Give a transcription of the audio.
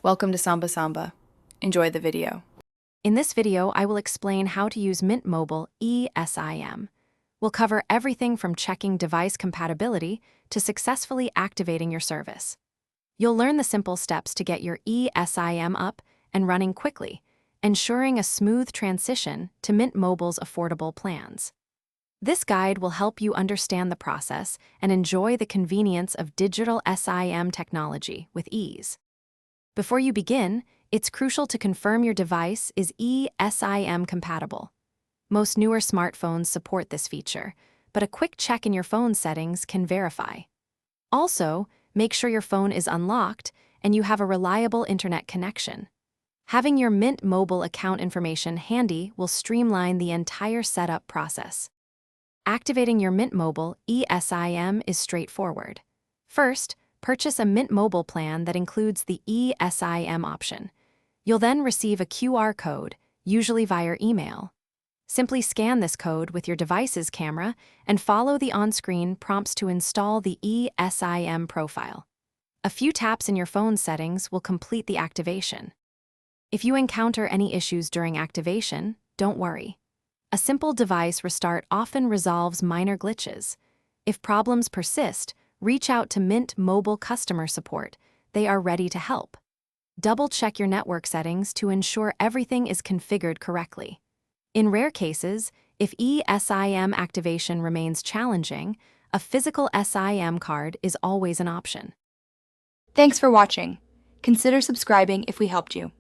Welcome to Samba Samba. Enjoy the video. In this video, I will explain how to use Mint Mobile eSIM. We'll cover everything from checking device compatibility to successfully activating your service. You'll learn the simple steps to get your eSIM up and running quickly, ensuring a smooth transition to Mint Mobile's affordable plans. This guide will help you understand the process and enjoy the convenience of digital SIM technology with ease. Before you begin, it's crucial to confirm your device is eSIM compatible. Most newer smartphones support this feature, but a quick check in your phone settings can verify. Also, make sure your phone is unlocked and you have a reliable internet connection. Having your Mint Mobile account information handy will streamline the entire setup process. Activating your Mint Mobile eSIM is straightforward. First, purchase a Mint Mobile plan that includes the eSIM option. You'll then receive a QR code, usually via email. Simply scan this code with your device's camera and follow the on-screen prompts to install the eSIM profile. A few taps in your phone settings will complete the activation. If you encounter any issues during activation, don't worry. A simple device restart often resolves minor glitches. If problems persist, reach out to Mint Mobile customer support. They are ready to help. Double-check your network settings to ensure everything is configured correctly. In rare cases, if eSIM activation remains challenging, a physical SIM card is always an option. Thanks for watching. Consider subscribing if we helped you.